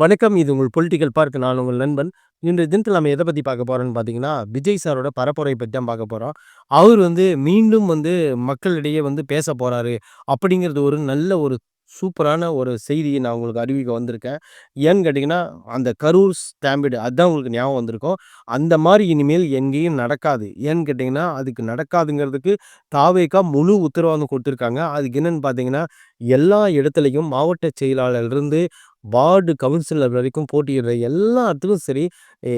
வணக்கம். இது உங்கள் பொலிட்டிக்கல் பார்க். நான் உங்கள் நண்பன். இன்றைய தினத்தில நம்ம எத பத்தி பார்க்க போறோம்ன்னு பார்த்தீங்கன்னா, விஜய் சாரோட பரப்புரை பத்தி தான் பார்க்க போறோம். அவர் மீண்டும் மக்களிடையே பேசப் போறாரு. அப்படிங்கிறது ஒரு நல்ல ஒரு சூப்பரான ஒரு செய்திய நான் உங்களுக்கு அறிவிக்க வந்திருக்கேன். ஏன்னு கேட்டீங்கன்னா, அந்த கரூர் ஸ்டாம்பீடு அதான் உங்களுக்கு ஞாபகம் வந்திருக்கும். அந்த மாரி இனிமேல் எங்கேயும் நடக்காது. ஏன்னு கேட்டீங்கன்னா, அதுக்கு நடக்காதுங்கிறதுக்கு தாவேகா முழு உத்தரவாதம் குடுத்துருக்காங்க. அதுக்கு என்னன்னு பார்த்தீங்கன்னா, எல்லா இடத்துலயும் மாவட்ட செயலாளர்லருந்து வார்டு கவுன்சிலர் வரைக்கும் போட்டியிடுற எல்லாத்துக்கும் சரி, எ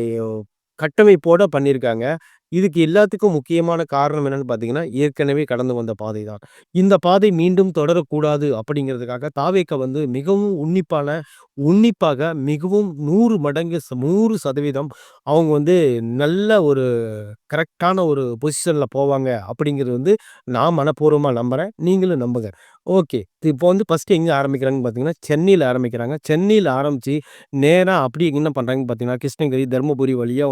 கட்டமைப்போட பண்ணியிருக்காங்க. இதுக்கு எல்லாத்துக்கும் முக்கியமான காரணம் என்னன்னு பார்த்தீங்கன்னா, ஏற்கனவே கடந்து வந்த பாதை தான். இந்த பாதை மீண்டும் தொடரக்கூடாது அப்படிங்கிறதுக்காக தாவேக்கா மிகவும் உன்னிப்பாக மிகவும் 100 மடங்கு 100% அவங்க நல்ல ஒரு கரெக்ட்டான ஒரு பொசிஷன்ல போவாங்க அப்படிங்கிறது நான் மனப்பூர்வமா நம்புறேன். நீங்களும் நம்புங்க. ஓகே. இப்போ ஃபர்ஸ்ட்டு எங்க ஆரம்பிக்கிறாங்கன்னு பார்த்தீங்கன்னா, சென்னையில ஆரம்பிக்கிறாங்க. சென்னையில ஆரம்பிச்சு நேரா அப்படியே என்ன பண்றாங்கன்னு பார்த்தீங்கன்னா, கிருஷ்ணகிரி, தர்மபுரி வழியா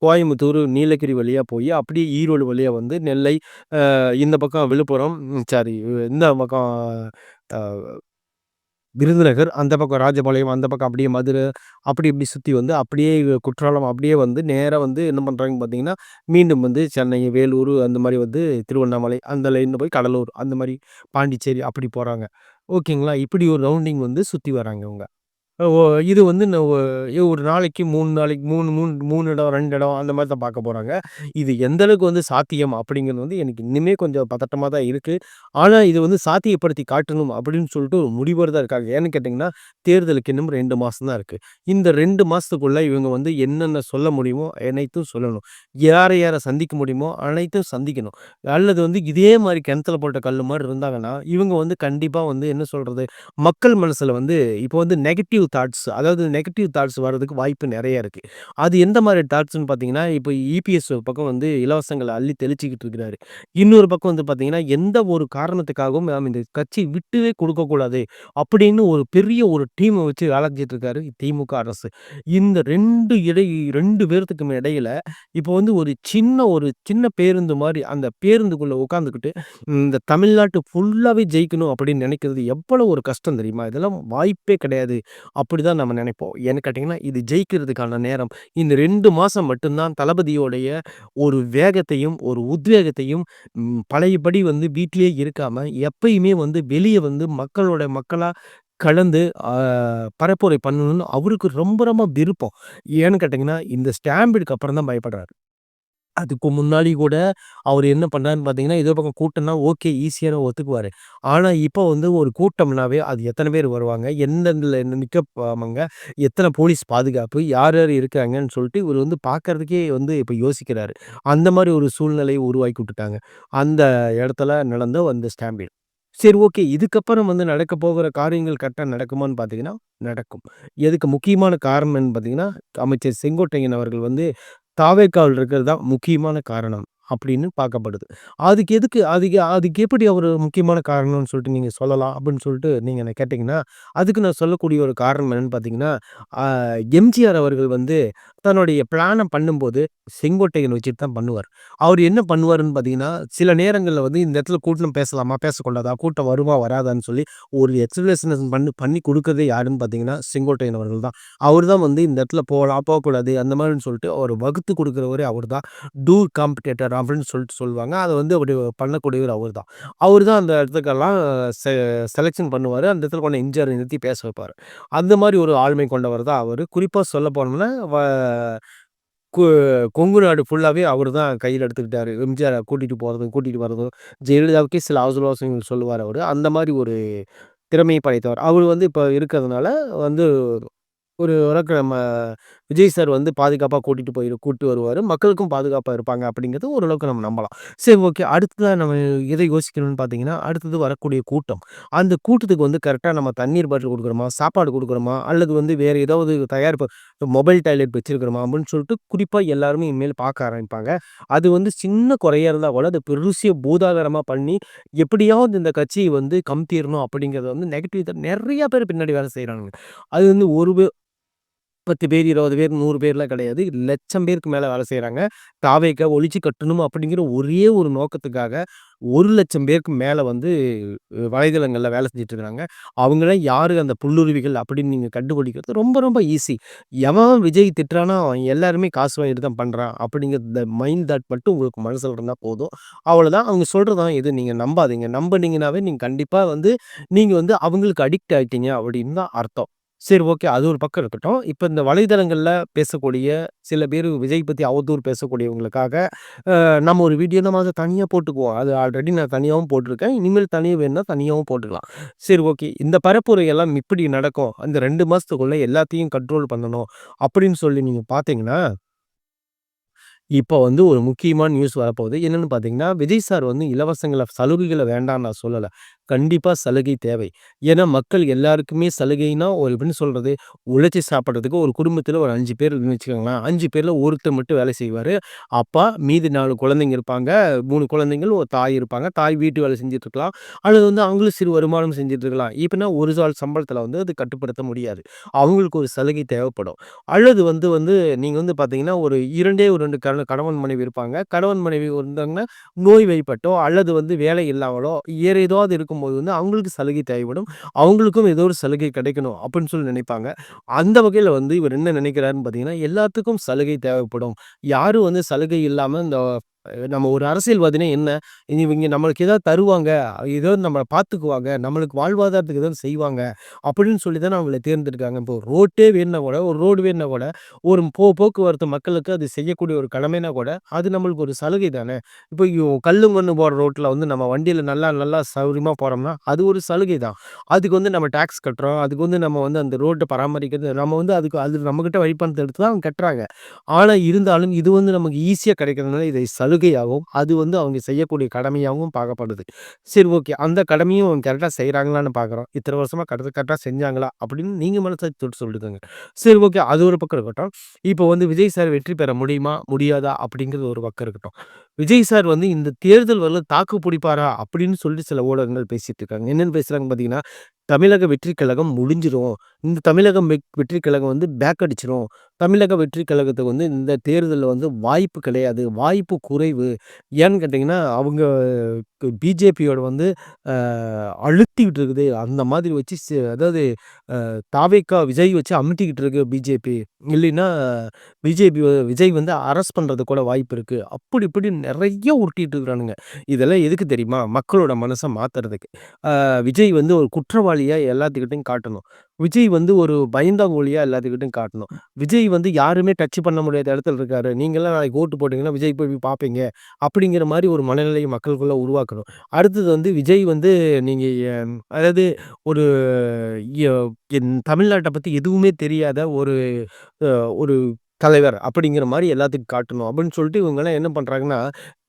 கோயம்புத்தூர், நீலகிரி வழியா போய் அப்படியே ஈரோடு வழியா நெல்லை, இந்த பக்கம் விழுப்புரம், சாரி, இந்த பக்கம் அ விருதுநகர், அந்த பக்கம் ராஜபாளையம், அந்த பக்கம் அப்படியே மதுரை, அப்படி இப்படி சுத்தி அப்படியே குற்றாலம் அப்படியே நேரா என்ன பண்றாங்கன்னு பார்த்தீங்கன்னா, மீண்டும் சென்னை, வேலூர் அந்த மாரி திருவண்ணாமலை அந்த லைன்ல போய் கடலூர் அந்த மாரி பாண்டிச்சேரி அப்படி போறாங்க. ஓகேங்களா? இப்படி ஒரு ரவுண்டிங் சுத்தி வராங்க இவங்க. ஓ இது ந ஒ ஒரு நாளைக்கு 3 நாளைக்கு 3 இடம், 2 இடம் அந்த மாரி தான் பார்க்க போறாங்க. இது எந்த அளவுக்கு சாத்தியம் அப்படிங்கிறது எனக்கு இன்னுமே கொஞ்சம் பதட்டமா தான் இருக்கு. ஆனா இது சாத்தியப்படுத்தி காட்டணும் அப்படின்னு சொல்லிட்டு ஒரு முடிவோட தான் இருக்காங்க. ஏன்னு கேட்டீங்கன்னா, தேர்தலுக்கு இன்னும் 2 மாசம் தான் இருக்கு. இந்த 2 மாசத்துக்குள்ள இவங்க என்னென்ன சொல்ல முடியுமோ அனைத்தும் சொல்லணும். யார யார சந்திக்க முடியுமோ அனைத்தும் சந்திக்கணும். அல்லது இதே மாரி கிணத்துல போட்ட கல்லு மாரி இருந்தாங்கன்னா, இவங்க கண்டிப்பா என்ன சொல்றது, மக்கள் மனசுல இப்போ நெகட்டிவ் தாட்ஸ், அதாவது நெகட்டிவ் தாட்ஸ் வர்றதுக்கு வாய்ப்பு நெறைய இருக்கு. அது எந்த மாரி தாட்ஸ்ன்னு பார்த்தீங்கன்னா, இப்போ இபிஎஸ் ஒரு பக்கம் இலவசங்கள அள்ளி தெளிச்சுக்கிட்டு இருக்கிறாரு. இன்னொரு பக்கம் பார்த்தீங்கன்னா, எந்த ஒரு காரணத்துக்காகவும் நாம் இந்த கட்சி விட்டவே குடுக்கக்கூடாது அப்படின்னு ஒரு பெரிய ஒரு டீம வச்சு வேலை செஞ்சுட்டு இருக்காரு திமுக அரசு. இந்த 2 பேர்த்துக்கும் இடையில இப்போ ஒரு சின்ன பேருந்து மாரி அந்த பேருந்துக்குள்ள உட்காந்துக்கிட்டு, இந்த தமிழ்நாட்டு ஃபுல்லாவே ஜெயிக்கணும் அப்படின்னு நினைக்கிறது எவ்வளவு ஒரு கஷ்டம் தெரியுமா? இதெல்லாம் வாய்ப்பே கிடையாது. அப்படிதான் நம்ம நினைப்போம். ஏன்னு கேட்டீங்கன்னா, இது ஜெயிக்கிறதுக்கான நேரம். இந்த 2 மாசம் மட்டும் தான் தளபதியோடைய ஒரு வேகத்தையும், ஒரு உத்வேகத்தையும் பழையபடி வீட்டிலேயே இருக்காம, எப்பயுமே வெளிய மக்களோட மக்களா கலந்து ஆ பரப்புரை பண்ணணும்னு அவருக்கு ரொம்ப ரொம்ப விருப்பம். ஏன்னு கேட்டீங்கன்னா, இந்த ஸ்டாம்பிடுக்கு அப்புறம் தான் பயப்படுறாரு. அதுக்கு முன்னாடி கூட அவரு என்ன பண்ணாருன்னு பார்த்தீங்கன்னா, ஏதோ பக்கம் கூட்டம்னா ஓகே, ஈஸியான ஒத்துக்குவாரு. ஆனா, இப்போ ஒரு கூட்டம்னாவே அது எத்தன பேர் வருவாங்க? எந்தெந்தல நிக்கப்பாங்க? எத்தன போலீஸ் பாதுகாப்பு? யார் யார் இருக்காங்கன்னு சொல்லிட்டு இவரு பார்க்கறதுக்கே இப்ப யோசிக்கிறாரு. அந்த மாரி ஒரு சூழ்நிலைய உருவாக்கி விட்டுட்டாங்க. அந்த இடத்துல நடந்த அந்த ஸ்டாம்பீடு. சரி, ஓகே. இதுக்கப்புறம் நடக்கப் போகிற காரியங்கள் கரெக்ட்டா நடக்குமான்னு பார்த்தீங்கன்னா, நடக்கும். எதுக்கு முக்கியமான காரணம் என்னன்னு பார்த்தீங்கன்னா, அமைச்சர் செங்கோட்டையன் அவர்கள் தாவேக்காவுல இருக்கிறது தான் முக்கியமான காரணம் அப்படின்னு பார்க்கப்படுது. அதுக்கு எதுக்கு அதுக்கு அதுக்கு எப்படி அவரு முக்கியமான காரணம்னு சொல்லிட்டு நீங்க சொல்லலாம் அப்படின்னு சொல்லிட்டு நீங்க என்ன கேட்டீங்கன்னா, அதுக்கு நான் சொல்லக்கூடிய ஒரு காரணம் என்னன்னு பார்த்தீங்கன்னா, ஆ எம்ஜிஆர் அவர்கள் தன்னுடைய பிளான பண்ணும்போது செங்கோட்டையன் வச்சுட்டு தான் பண்ணுவாரு. அவரு என்ன பண்ணுவாருன்னு பார்த்தீங்கன்னா, சில நேரங்கள்ல இந்த இடத்துல கூட்டம் பேசலாமா? பேசக்கூடாதா? கூட்டம் வருமா? வராதான்னு சொல்லி ஒரு எக்ஸ்பிளனேஷன் பண்ணி குடுக்குறதே யாருன்னு பார்த்தீங்கன்னா, செங்கோட்டையன் அவர்கள் தான். அவரு தான் இந்த இடத்துல போலாம், போக்கூடாது அந்த மாரின்னு சொல்லிட்டு அவரு வகுத்து குடுக்குறவரே அவரு தான். டூர் காம்படேட்டர் அப்படின்னு சொல்லிட்டு சொல்லுவாங்க. அத அப்படி பண்ணக்கூடியவர் அவரு தான். அவரு தான் அந்த இடத்துக்கெல்லாம் செ செலக்ஷன் பண்ணுவாரு. அந்த இடத்துல கொண்டு எம்ஜிஆர நிறுத்தி பேச வைப்பாரு. அந்த மாரி ஒரு ஆளுமை கொண்டவர் தான் அவரு. குறிப்பா சொல்ல போனோம்னா, கொ கொங்கு நாடு ஃபுல்லாவே அவரு தான் கையில எடுத்துக்கிட்டாரு. எம்ஜிஆர கூட்டிட்டு போறதும், கூட்டிட்டு வரதும், ஜெயலலிதாவுக்கே சில ஆலோசனைகள் சொல்லுவாரு அவரு. அந்த மாரி ஒரு திறமை படைத்தவர். அவரு இப்ப இருக்கிறதுனால வந்து ஒரு ஓரளவுக்கு நம்ம விஜய் சார் பாதுகாப்பா கூட்டு வருவாரு. மக்களுக்கும் பாதுகாப்பா இருப்பாங்க அப்படிங்கிறது ஓரளவுக்கு நம்ம நம்பலாம். சரி, ஓகே. அடுத்ததா நம்ம எத யோசிக்கணும்னு பார்த்தீங்கன்னா, அடுத்தது வரக்கூடிய கூட்டம். அந்த கூட்டத்துக்கு கரெக்ட்டா நம்ம தண்ணீர் பாட்டில் குடுக்குறோமா? சாப்பாடு குடுக்குறோமா? அல்லது வேற ஏதாவது தயாரிப்பு மொபைல் டாய்லெட் வச்சிருக்கிறோமா? அப்படின்னு சொல்லிட்டு குறிப்பா எல்லாருமே இனிமேல் பார்க்க ஆரம்பிப்பாங்க. அது சின்ன குறையா இருந்தா கூட அத பெருசிய பூதாகரமா பண்ணி, எப்படியாவது இந்த கட்சிய கமுத்திரணும் அப்படிங்கிறத நெகட்டிவ் நெறைய பேர் பின்னாடி வேலை செய்றானுங்க. அது ஒரு 10 பேர், 20 பேர், 100 பேர்லாம் கிடையாது. லட்சம் பேருக்கு மேல வேலை செய்றாங்க. தாவேக்கா ஒழிச்சு கட்டணும் அப்படிங்கிற ஒரே ஒரு நோக்கத்துக்காக 1,00,000 பேருக்கு மேல வந்து வலைதளங்கள்ல வேலை செஞ்சுட்டு இருக்காங்க. அவங்கலாம் யாரு அந்த புல்லுருவிகள் அப்படின்னு நீங்க கண்டுபிடிக்கிறது ரொம்ப ரொம்ப ஈஸி. எவன் விஜய் திட்டுறானோ அவன் எல்லாருமே காசு வாங்கிட்டு தான் பண்றான் அப்படிங்கிற இந்த மைண்ட் தாட் மட்டும் உங்களுக்கு மனசுல இருந்தா போதும். அவ்வளோதான். அவங்க சொல்றதான் எதுவும் நீங்க நம்பாதீங்க. நம்புனீங்கனாவே நீங்க கண்டிப்பா வந்து நீங்க வந்து அவங்களுக்கு அடிக்ட் ஆயிட்டீங்க அப்படின்னு தான் அர்த்தம். சரி, ஓகே. அது ஒரு பக்கம் இருக்கட்டும். இப்ப இந்த வலைதளங்கள்ல பேசக்கூடிய சில பேரு விஜய் பத்தி அவதூறு பேசக்கூடியவங்களுக்காக, நம்ம ஒரு வீடியோ நம்ம அத தனியா போட்டுக்குவோம். அது ஆல்ரெடி நான் தனியாவும் போட்டுருக்கேன். இனிமேல் தனியா வேணும்னா தனியாவும் போட்டுக்கலாம். சரி, ஓகே. இந்த பரப்புரை எல்லாம் இப்படி நடக்கும். அந்த 2 மாசத்துக்குள்ள எல்லாத்தையும் கண்ட்ரோல் பண்ணணும் அப்படின்னு சொல்லி நீங்க பார்த்தீங்கன்னா இப்போ வந்து ஒரு முக்கியமான நியூஸ் வரப்போகுது. என்னன்னு பார்த்தீங்கன்னா, விஜய் சார் வந்து இலவசங்கள சலுகைகள வேண்டான்னு நான் சொல்லல. கண்டிப்பா சலுகை தேவை. ஏன்னா, மக்கள் எல்லாருக்குமே சலுகைன்னா, ஒரு எப்படின்னு சொல்றது, உழைச்சு சாப்பிடுறதுக்கு ஒரு குடும்பத்தில ஒரு 5 பேர் இருக்குன்னு வச்சுக்கோங்களேன். 5 பேர்ல ஒருத்தர் மட்டும் வேலை செய்வாரு. அப்பா, மீதி 4 குழந்தைங்க இருப்பாங்க. 3 குழந்தைகள், ஒரு தாய் இருப்பாங்க. தாய் வீட்டு வேலை செஞ்சுட்டு இருக்கலாம். அல்லது வந்து அவங்களும் சிறு வருமானம் செஞ்சுட்டு இருக்கலாம். இப்பன்னா ஒரு ஆள் சம்பளத்தில வந்து அது கட்டுப்படுத்த முடியாது. அவங்களுக்கு ஒரு சலுகை தேவைப்படும். அல்லது வந்து வந்து நீங்க வந்து பார்த்தீங்கன்னா, ஒரு 2 கணவன் மனைவி இருப்பாங்க. கணவன் மனைவி இருந்தாங்கன்னா, நோய்வாய்ப்பட்டோ அல்லது வந்து வேலை இல்லாமலோ, வேற ஏதாவது இருக்கும்போது வந்து அவங்களுக்கு சலுகை தேவைப்படும். அவங்களுக்கும் ஏதோ ஒரு சலுகை கிடைக்கணும் அப்படின்னு சொல்லி நினைப்பாங்க. அந்த வகையில வந்து இவர் என்ன நினைக்கிறாருன்னு பார்த்தீங்கன்னா, எல்லாத்துக்கும் சலுகை தேவைப்படும். யாரும் வந்து சலுகை இல்லாம இந்த நம்ம ஒரு அரசியல்வாதினா என்ன? இவங்க நம்மளுக்கு ஏதாவது தருவாங்க, ஏதோ நம்மள பார்த்துக்குவாங்க, நம்மளுக்கு வாழ்வாதாரத்துக்கு ஏதாவது செய்வாங்க அப்படின்னு சொல்லி தானே அவங்கள தேர்ந்தெடுக்காங்க. இப்போ ரோட்டே வேணுனா கூட, ஒரு ரோடு வேணுனா கூட, ஒரு போக்குவரத்து மக்களுக்கு அது செய்யக்கூடிய ஒரு கடமைனா கூட, அது நம்மளுக்கு ஒரு சலுகை தானே. இப்போ கல்லும் மண்ணும் போற ரோட்ல வந்து நம்ம வண்டியில நல்லா நல்லா சௌரியமா போறோம்னா, அது ஒரு சலுகை தான். அதுக்கு வந்து நம்ம டாக்ஸ் கட்டுறோம். அதுக்கு வந்து நம்ம வந்து அந்த ரோட்ட பராமரிக்கிறது, நம்ம வந்து அதுக்கு அது நம்மகிட்ட வரிப்பணத்த எடுத்து தான் அவங்க கட்டுறாங்க. ஆனா இருந்தாலும் இது வந்து நமக்கு ஈஸியா கிடைக்கிறதுனால இதை சலுகையாகவும், அது வந்து அவங்க செய்யக்கூடிய கடமையாகவும் பார்க்கப்படுது. சரி, ஓகே. அந்த கடமையும் அவங்க கரெக்ட்டா செய்றாங்களான்னு பார்க்குறோம். இத்தன வருஷமா கரெக்ட்டா செஞ்சாங்களா? அப்படின்னு நீங்க மனசாட்சி தொட்டு சொல்லிக்கங்க. சரி, ஓகே. அது ஒரு பக்கம் இருக்கட்டும். இப்போ வந்து விஜய் சார் வெற்றி பெற முடியுமா? முடியாதா? அப்படிங்கிறது ஒரு பக்கம் இருக்கட்டும். விஜய் சார் வந்து இந்த தேர்தல் வரல தாக்கு பிடிப்பாரா? அப்படின்னு சொல்லி சில ஊடகங்கள் பேசிட்டு இருக்காங்க. என்னன்னு பேசுறாங்கன்னு பார்த்தீங்கன்னா, தமிழக வெற்றி கழகம் முடிஞ்சிரும். இந்த தமிழகம் வெற்றி கழகம் வந்து பேக் அடிச்சிரும். தமிழக வெற்றி கழகத்துக்கு வந்து இந்த தேர்தல்ல வந்து வாய்ப்பு கிடையாது. வாய்ப்பு குறைவு. ஏன்னு கேட்டீங்கன்னா, அவங்க பிஜேபியோட வந்து அ அழுத்திக்கிட்டு இருக்குது. அந்த மாதிரி வச்சு அதாவது தாவேக்கா விஜய் வச்சு அமுத்திக்கிட்டு இருக்கு பிஜேபி. இல்லைன்னா விஜய் வந்து அரெஸ்ட் பண்றதுக்கு கூட வாய்ப்பு இருக்கு. அப்படி இப்படின்னு நெறைய உருட்டிட்டு இருக்கிறானுங்க. இதெல்லாம் எதுக்கு தெரியுமா? மக்களோட மனச மாத்துறதுக்கு. விஜய் வந்து ஒரு குற்றவாளியா எல்லாத்துக்கிட்டயும் காட்டணும். விஜய் வந்து ஒரு பயந்தாங்கோலியா எல்லாத்துக்கிட்டயும் காட்டணும். விஜய் வந்து யாருமே டச் பண்ண முடியாத இடத்துல இருக்காரு. நீங்கலாம் நாளைக்கு ஓட்டு போட்டீங்கன்னா, விஜய் போய் பார்ப்பீங்க. அப்படிங்கிற மாரி ஒரு மனநிலைய மக்களுக்குள்ள உருவாக்கணும். அடுத்தது வந்து விஜய் வந்து நீங்க அதாவது ஒரு ய தமிழ்நாட்ட பத்தி எதுவுமே தெரியாத ஒரு அ ஒரு தலைவர் அப்படிங்கிற மாரி எல்லாத்துக்கும் காட்டணும். அப்படின்னு சொல்லிட்டு இவங்கலாம் என்ன பண்றாங்கன்னா,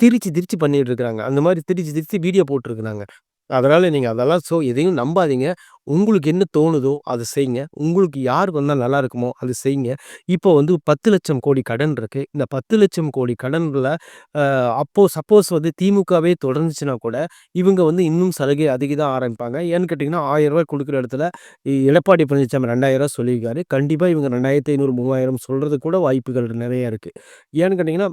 திரிச்சு திரிச்சு பண்ணிட்டு இருக்காங்க. அந்த மாரி திரிச்சு திரிச்சு வீடியோ போட்டுருக்காங்க. அதனால நீங்க அதெல்லாம் எதையும் நம்பாதீங்க. உங்களுக்கு என்ன தோணுதோ அத செய்யுங்க. உங்களுக்கு யார் வந்தா நல்லா இருக்குமோ அது செய்யுங்க. இப்போ வந்து 10,00,000 கோடி கடன் இருக்கு. இந்த 10,00,000 கோடி கடன்ல அப்போ சப்போஸ் வந்து திமுகவே தொடர்ந்துச்சுன்னா கூட, இவங்க வந்து இன்னும் சலுகை அதிகம் தான் ஆரம்பிப்பாங்க. ஏன்னு கேட்டீங்கன்னா, ரூ. 1000 குடுக்குற இடத்துல எடப்பாடி பழனிசாமி ரூ. 2,000 சொல்லியிருக்காரு. கண்டிப்பா இவங்க 2,500, 3,000 சொல்றதுக்கு கூட வாய்ப்புகள் நெறைய இருக்கு. ஏன்னு கேட்டீங்கன்னா,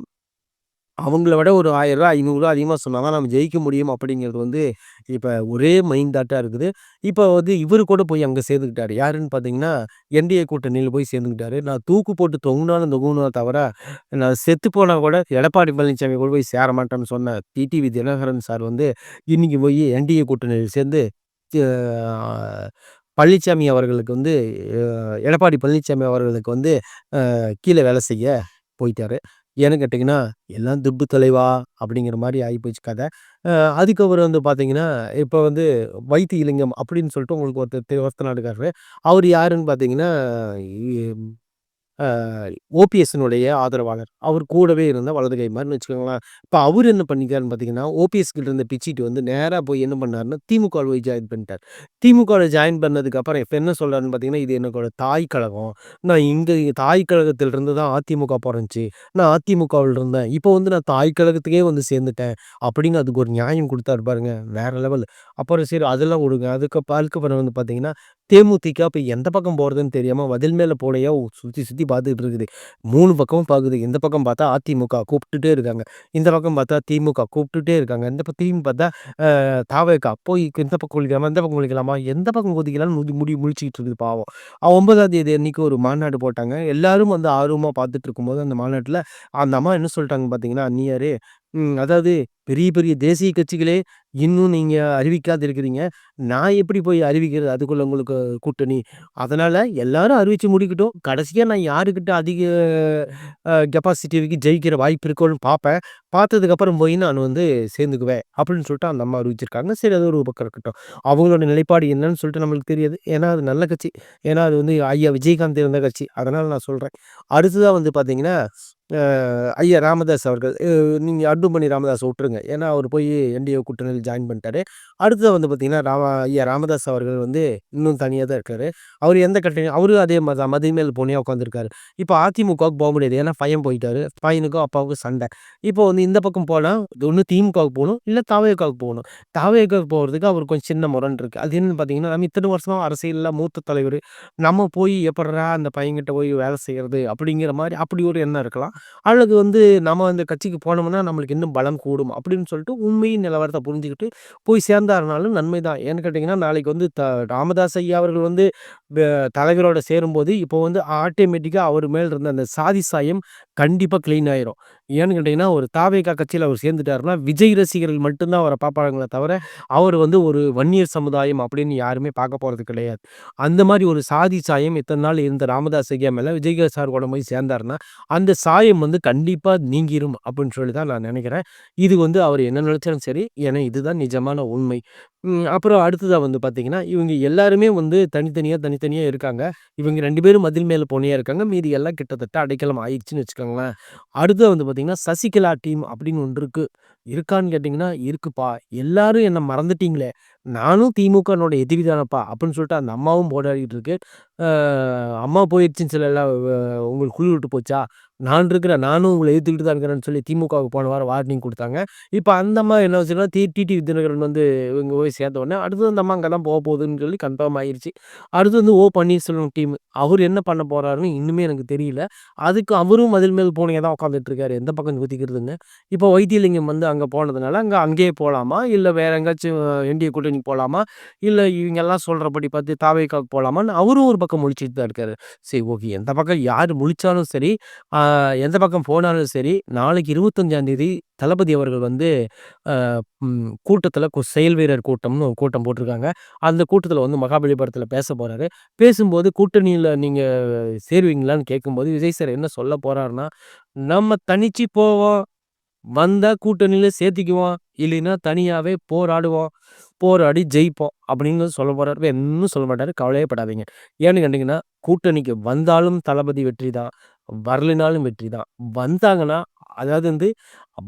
அவங்கள விட ஒரு ரூ. 1000 ரூ. 500 அதிகமா சொன்னா தான் நம்ம ஜெயிக்க முடியும் அப்படிங்கிறது வந்து இப்ப ஒரே மைண்ட் தாட்டா இருக்குது. இப்ப வந்து இவரு கூட போய் அங்க சேர்ந்துக்கிட்டாரு. யாருன்னு பார்த்தீங்கன்னா, என்டிஏ கூட்டணியில போய் சேர்ந்துக்கிட்டாரு. நான் தூக்கு போட்டு தொங்குனாலும் தொங்குவேனே தவிர, நான் செத்து போனா கூட எடப்பாடி பழனிசாமி கூட போய் சேர மாட்டேன்னு சொன்ன டிடிவி தினகரன் சார் வந்து, இன்னைக்கு போய் என்டிஏ கூட்டணியில சேர்ந்து அ பழனிசாமி அவர்களுக்கு வந்து எடப்பாடி பழனிசாமி அவர்களுக்கு வந்து கீழ வேலை செய்ய போயிட்டாரு. ஏன்னு கேட்டீங்கன்னா, "எல்லாம் துட்டு தலைவா" அப்படிங்கிற மாரி ஆயிப்போச்சு கதை. அ அதுக்கப்புறம் வந்து பார்த்தீங்கன்னா, இப்ப வந்து வைத்திலிங்கம் அப்படின்னு சொல்லிட்டு உங்களுக்கு ஒருத்தர் இருக்காரு. அவரு யாருன்னு பார்த்தீங்கன்னா, இ அ ஓபிஎஸ்னுடைய ஆதரவாளர். அவர் கூடவே இருந்த வலது கை மாரின்னு வச்சுக்கோங்களேன். இப்ப அவரு என்ன பண்ணிட்டாருன்னு பார்த்தீங்கன்னா, ஓபிஎஸ் கிட்ட இருந்து பிச்சுட்டு வந்து நேரா போய் என்ன பண்ணாருன்னா, திமுகல போய் ஜாயின் பண்ணிட்டார். திமுகல ஜாயின் பண்ணதுக்கு அப்புறம் இப்ப என்ன சொல்றாருன்னு பார்த்தீங்கன்னா, "இது என்னோட தாய் கழகம். நான் தாய் கழகத்திலிருந்து தான் அதிமுக பொறந்துச்சு. நான் அதிமுகவுல இருந்தேன். இப்போ வந்து நான் தாய் கழகத்துக்கே வந்து சேர்ந்துட்டேன்." அப்படின்னு அதுக்கு ஒரு நியாயம் குடுத்தாரு பாருங்க. வேற லெவல். அப்புறம் சரி அதெல்லாம் விடுங்க. அதுக்கப்புறம் வந்து பார்த்தீங்கன்னா, தேமுதிக இப்ப எந்த பக்கம் போறதுன்னு தெரியாம மதில் மேல போலயா சுத்தி சுத்தி பார்த்துட்டு இருக்குது. 3 பக்கமும் பாக்குது. இந்த பக்கம் பார்த்தா அதிமுக கூப்பிட்டுட்டே இருக்காங்க. இந்த பக்கம் பார்த்தா திமுக கூப்பிட்டுட்டே இருக்காங்க. இந்த திரும்பி பார்த்தா தாவேகா போய் இந்த பக்கம் குளிக்கலாமா? இந்த பக்கம் குளிக்கலாமா? எந்த பக்கம் குதிக்கலாம்னு முழிச்சுக்கிட்டு இருக்குது பாவம். 9ஆம் தேதி அன்னைக்கு ஒரு மாநாடு போட்டாங்க. எல்லாரும் வந்து ஆர்வமா பார்த்துட்டு இருக்கும்போது அந்த மாநாட்டுல அந்த அம்மா என்ன சொல்லிட்டாங்க பார்த்தீங்கன்னா, அந்நியாரே அதாவது பெரிய பெரிய தேசிய கட்சிகளே இன்னும் நீங்க அறிவிக்காது இருக்கிறீங்க. நான் எப்படி போய் அறிவிக்கிறது? அதுக்குள்ள உங்களுக்கு கூட்டணி. அதனால எல்லாரும் அறிவிச்சு முடிக்கட்டும். கடைசியா நான் யாருக்கிட்ட அதிக கெப்பாசிட்டி இருக்கு ஜெயிக்கிற வாய்ப்பு இருக்குன்னு பார்ப்பேன். பார்த்ததுக்கப்புறம் போய் நான் வந்து சேர்ந்துக்குவேன். அப்படின்னு சொல்லிட்டு அந்த அம்மா அறிவிச்சிருக்காங்க. சரி அது ஒரு பக்கம் இருக்கட்டும். அவங்களோட நிலைப்பாடு என்னன்னு சொல்லிட்டு நம்மளுக்கு தெரியாது. ஏன்னா அது நல்ல கட்சி. ஏன்னா அது வந்து ஐயா விஜயகாந்த் இருந்த கட்சி. அதனால நான் சொல்றேன். அடுத்ததா வந்து பார்த்தீங்கன்னா, ஐயா ராமதாஸ் அவர்கள். நீங்க அன்புமணி ராமதாஸ விட்டுருங்க. ஏன்னா அவரு போய் என்டிஏ கூட்டணியில ஜாயின் பண்ணிட்டாரு. அடுத்தது வந்து பார்த்தீங்கன்னா, ஐயா ராமதாஸ் அவர்கள் வந்து இன்னும் தனியா தான் இருக்காரு. அவரு எந்த கட்சி அவரும் அதே மாரி தான் மதில் மேல் பூனையா உட்காந்துருக்காரு. இப்ப அதிமுகவுக்கு போ முடியாது. ஏன்னா பையன் போயிட்டாரு. பையனுக்கும் அப்பாவுக்கும் சண்டை. இப்போ வந்து இந்த பக்கம் போனா ஒண்ணு திமுகவுக்கு போணும், இல்ல தாவேகாவுக்கு போணும். தாவேகாவுக்கு போறதுக்கு அவருக்கு கொஞ்சம் சின்ன முரண் இருக்கு. அது என்னன்னு பார்த்தீங்கன்னா, நம்ம இத்தன வருஷமா அரசியல்ல மூத்த தலைவரு. நம்ம போய் எப்புட்றா அந்த பையன்கிட்ட போய் வேலை செய்றது அப்படிங்கிற மாரி அப்படி ஒரு எண்ணம் இருக்கலாம். அல்லது வந்து நம்ம அந்த கட்சிக்கு போனோம்னா நம்மளுக்கு இன்னும் பலம் கூடும் அப்படின்னு சொல்லிட்டு உண்மையின் நிலவரத்த புரிஞ்சுக்கிட்டு போய் சேர்ந்தாருனாலும் நன்மை தான். ஏன்னு கேட்டீங்கன்னா, நாளைக்கு வந்து ராமதாஸ் ஐயா அவர்கள் வந்து வ தலைவரோட சேரும்போது, இப்போ வந்து ஆட்டோமேட்டிக்கா அவர் மேல் இருந்த அந்த சாதி சாயம் கண்டிப்பா கிளீன் ஆயிரும். ஏன்னு கேட்டீங்கன்னா, ஒரு தாவேகா கட்சியில அவர் சேர்ந்துட்டாருன்னா, விஜய் ரசிகர்கள் மட்டும் தான் அவர பார்ப்பாங்களே தவிர, அவர் வந்து ஒரு வன்னியர் சமுதாயம் அப்படின்னு யாருமே பார்க்க போறது கிடையாது. அந்த மாரி ஒரு சாதி சாயம் இத்தன நாள் இருந்த ராமதாஸ் ஐயா மேல விஜய் சார் கூட போய் சேர்ந்தாருன்னா, அந்த சாயம் வந்து கண்டிப்பா நீங்கிரும் அப்படின்னு சொல்லி தான் நான் நெனைக்கிறேன். இது வந்து அவர் என்ன நெனச்சாலும் சரி, ஏன்னா இதுதான் நிஜமான உண்மை. அப்புறம் அடுத்ததா வந்து பார்த்தீங்கன்னா, இவங்க எல்லாருமே வந்து தனித்தனியா இருக்காங்க. இவங்க 2 பேரும் மதில் மேல பூனையா இருக்காங்க. மீதி எல்லாம் கிட்டத்தட்ட அடைக்கலம் ஆயிருச்சுன்னு வச்சுக்கோங்களேன். அடுத்தது வந்து பார்த்தீங்கன்னா, சசிகலா டீம் அப்படின்னு ஒன்று இருக்கு. இருக்கான்னு கேட்டீங்கன்னா, இருக்குப்பா. எல்லாரும் என்ன மறந்துட்டீங்களே! நானும் திமுகனோட எதிரி தானப்பா! அப்படின்னு சொல்லிட்டு அந்த அம்மாவும் போராடிட்டு இருக்கு. அ அம்மா போயிருச்சுன்னு சொல்லல உங்களுக்கு குழி விட்டு போச்சா? நான் இருக்கிறேன். நானும் உங்கள எதிர்த்துக்கிட்டு தான் இருக்கிறேன்னு சொல்லி திமுகவுக்கு போன வாரம் வார்னிங் குடுத்தாங்க. இப்ப அந்த அம்மா என்ன வச்சுன்னா, டிடிவி தினகரன் வந்து இவங்க போய் சேர்ந்த உடனே, அடுத்தது அந்த அம்மா அங்க தான் போகுதுன்னு சொல்லி கன்ஃபார்ம் ஆயிருச்சு. அடுத்து வந்து பன்னீர்செல்வம் டீம். அவரு என்ன பண்ண போறாருன்னு இன்னுமே எனக்கு தெரியல. அதுக்கு அவரும் மதில் மேல் பூனையா தான் உட்காந்துட்டு இருக்காரு. எந்த பக்கம் குதிக்கிறதுன்னு. இப்போ வைத்தியலிங்கம் வந்து அங்க போனதுனால, அங்கேயே போலாமா? இல்ல வேற எங்கேயாச்சும் என்டிஏ கூட்டணிக்கு போலாமா? இல்ல இவங்கெல்லாம் சொல்றபடி பார்த்து தாவேக்காவுக்கு போலாமான்னு அவரும் ஒரு பக்கம் முழிச்சுட்டு தான் இருக்காரு. சரி ஓகே. எந்த பக்கம் யார் முழிச்சாலும் சரி, ஆ எந்த பக்கம் போனாலும் சரி, நாளைக்கு 25ஆம் தேதி தளபதி அவர்கள் வந்து அ கூட்டத்தில செயல் வீரர் கூட்டம்னு ஒரு கூட்டம் போட்டிருக்காங்க. அந்த கூட்டத்தில வந்து மகாபலிபுரத்தில பேசப் போறாரு. பேசும்போது கூட்டணியில நீங்க சேருவீங்களான்னு கேட்கும்போது, விஜய் சார் என்ன சொல்ல போறாருன்னா, "நம்ம தனிச்சு போவோம். வந்தா கூட்டணியில சேர்த்துக்குவோம். இல்லைன்னா தனியாவே போராடுவோம். போராடி ஜெயிப்போம்." அப்படின்னு சொல்லப் போறாரு. வேற ஒண்ணும் சொல்ல மாட்டாரு. கவலையே படாதீங்க. ஏன்னு கேட்டீங்கன்னா, கூட்டணிக்கு வந்தாலும் தளபதி வெற்றி தான். வரலைனாலும் வெற்றி தான். வந்தாங்கன்னா, அதாவது வந்து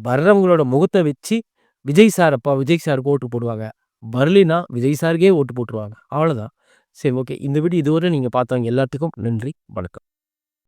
வர்றவங்களோட முகத்த வச்சு விஜய் சார் அப்பா விஜய் சாருக்கு ஓட்டு போடுவாங்க. வரலைன்னா விஜய் சாருக்கே ஓட்டு போட்டுருவாங்க. அவ்வளோதான். சரி ஓகே. இந்த வீடியோ இதுவரை நீங்க பார்த்தவங்க எல்லாத்துக்கும் நன்றி. வணக்கம்.